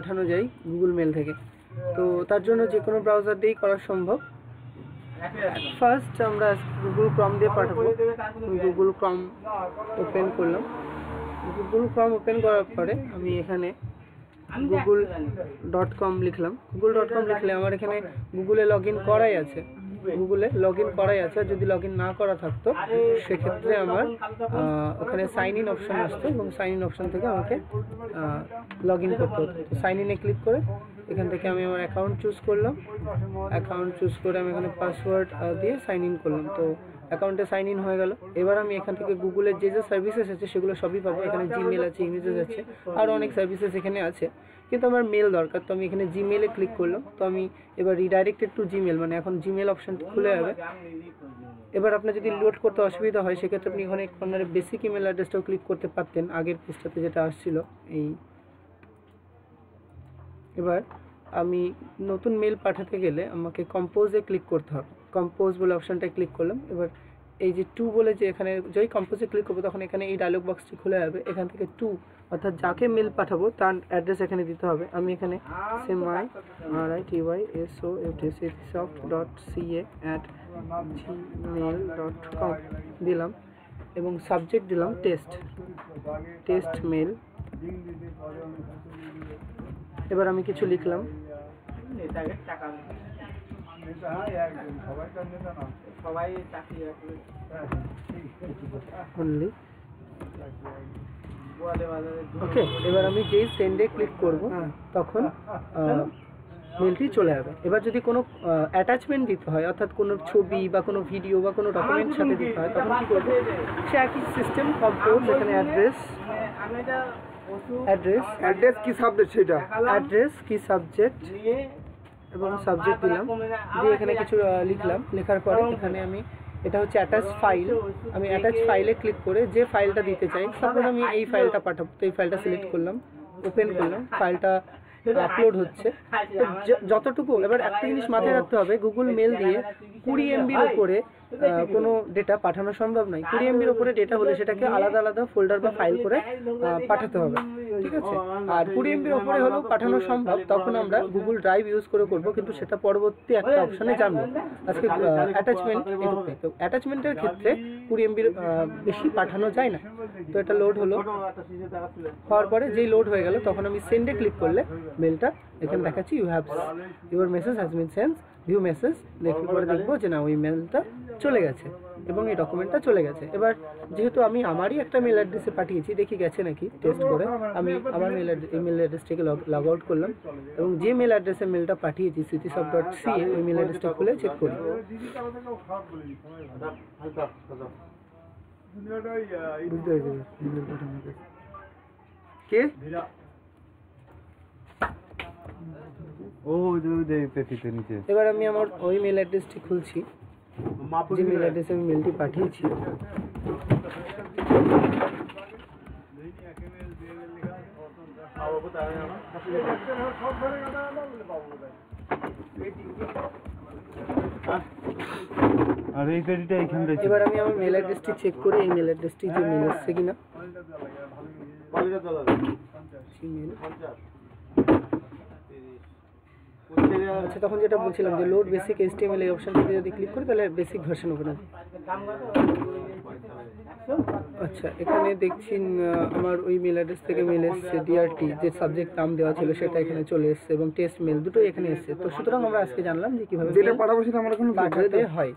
পাঠানো যায় Google mail থেকে। তো তার জন্য যে কোনো ব্রাউজার দিয়েই করা সম্ভব। ফার্স্ট আমরা গুগল ক্রম দিয়ে পাঠাবো। গুগল ক্রম ওপেন করলাম। গুগল ক্রম ওপেন করার পরে আমি এখানে google.com লিখলাম। google.com লিখলে আমার এখানে গুগলে লগ ইন করাই আছে। আর যদি লগ ইন না করা থাকতো সেক্ষেত্রে আমার ওখানে সাইন ইন অপশান আসতো এবং সাইন ইন অপশান থেকে আমাকে লগ ইন করতে হতো। তো সাইন ইনে ক্লিক করে এখান থেকে আমি আমার অ্যাকাউন্ট চুজ করলাম। অ্যাকাউন্ট চুজ করে আমি এখানে পাসওয়ার্ড দিয়ে সাইন ইন করলাম। তো অ্যাকাউন্টে সাইন ইন হয়ে গেল। এবার আমি এখান থেকে গুগলের যে সার্ভিসেস আছে সেগুলো সবই পাবো। এখানে জিমেল আছে, ইমেজেস আছে, আরও অনেক সার্ভিসেস এখানে আছে, কিন্তু আমার মেল দরকার। তো আমি এখানে জিমেলে ক্লিক করলাম। তো আমি এবার রিডাইরেক্টেড টু জিমেল, মানে এখন জিমেল অপশানটি খুলে যাবে। এবার আপনার যদি লোড করতে অসুবিধা হয় সেক্ষেত্রে আপনি এখানে কর্নারে বেসিক ইমেল অ্যাড্রেসটাও ক্লিক করতে পারতেন, আগের পৃষ্ঠাতে যেটা আসছিল এই। এবার আমি নতুন মেল পাঠাতে গেলে আমাকে কম্পোজে ক্লিক করতে হবে। কম্পোজ বলে অপশানটায় ক্লিক করলাম। এবার এই যে টু বলে যে এখানে যেই কম্পোজে ক্লিক করবো তখন এখানে এই ডায়লগ বক্সটি খুলে যাবে। এখান থেকে টু অর্থাৎ যাকে মেল পাঠাবো তার অ্যাড্রেস এখানে দিতে হবে। আমি এখানে semi.rytsoft.ca@gmail.com দিলাম এবং সাবজেক্ট দিলাম টেস্ট মেল। এবার আমি কিছু লিখলাম। ওকে, এবার আমি যেই সেন্ডে ক্লিক করব তখন মেলটি চলে যাবে। এবার যদি কোনো অ্যাটাচমেন্ট দিতে হয়, অর্থাৎ কোনো ছবি বা কোনো ভিডিও বা কোনো ডকুমেন্ট সাথে দিতে হয়, তখন কী করবে? সে একই সিস্টেম কম্পোজ, এখানে অ্যাড্রেস কি সাবজেক্ট, সেটা অ্যাড্রেস কি সাবজেক্ট এবং সাবজেক্ট দিলাম, দিয়ে এখানে কিছু লিখলাম। লেখার পরে এখানে আমি এটা হচ্ছে অ্যাটাচ ফাইল। আমি অ্যাটাচ ফাইলে ক্লিক করে যে ফাইলটা দিতে চাই, সাপোজ আমি এই ফাইলটা পাঠাবো, তো এই ফাইলটা সিলেক্ট করলাম, ওপেন করলাম, ফাইলটা আপলোড হচ্ছে। তো যতটুকু, এবার একটা জিনিস মাথায় রাখতে হবে, গুগল মেল দিয়ে 20 MBর উপরে কোনো ডেটা পাঠানো সম্ভব নয়। 20 MBর উপরে ডেটা হলে সেটাকে আলাদা আলাদা ফোল্ডার বা ফাইল করে পাঠাতে হবে, ঠিক আছে? আর 20 MBর উপরে হলেও পাঠানো সম্ভব, তখন আমরা গুগল ড্রাইভ ইউজ করব, কিন্তু সেটা পরবর্তী একটা অপশানে জানবো। আজকে অ্যাটাচমেন্ট, তো অ্যাটাচমেন্টের ক্ষেত্রে 20 MBর বেশি পাঠানো যায় না। তো এটা লোড হওয়ার পরে যেই লোড হয়ে গেল তখন আমি সেন্ডে ক্লিক করলে মেলটা এখানে দেখাচ্ছি your message has been send, view message. লেখার পরে দেখবো যে না, ওই মেলটা চলে গেছে এবং এই ডকুমেন্টটা চলে গেছে। এবার যেহেতু আমি আমারই একটা মেল অ্যাড্রেসে পাঠিয়েছি, দেখি গেছে নাকি টেস্ট করে। আমি আমার মেল অ্যাড্রেসটাকে লগ আউট করলাম এবং যে মেল অ্যাড্রেসে মেলটা পাঠিয়েছি sitisoft.ca, ওই মেল অ্যাড্রেসটা খুলে চেক করি। কে এবার আমি আমার ওই মেল অ্যাড্রেসটি খুলছি, যে মেল অ্যাড্রেসে আমি মেলটি পাঠিয়েছি। এবার আমি আমার মেল অ্যাড্রেসটি চেক করি, এই মেল অ্যাড্রেসটি যে মেল এসছে কিনা। আচ্ছা, তখন যেটা বলছিলাম যে লোড বেসিক HTML, এই অপশানটিতে যদি ক্লিক করি তাহলে বেসিক ভার্সন ওপেন হবে। আচ্ছা, এখানে দেখছি আমার ওই মেল অ্যাড্রেস থেকে মেল এসছে, DRT যে সাবজেক্ট নাম দেওয়া ছিল সেটা এখানে চলে এসছে এবং টেস্ট মেল দুটোই এখানে এসছে। তো সুতরাং আমরা আজকে জানলাম যে কীভাবে যেটা পাঠাবো সেটা আমরা কোনো পাঠাতে হয়।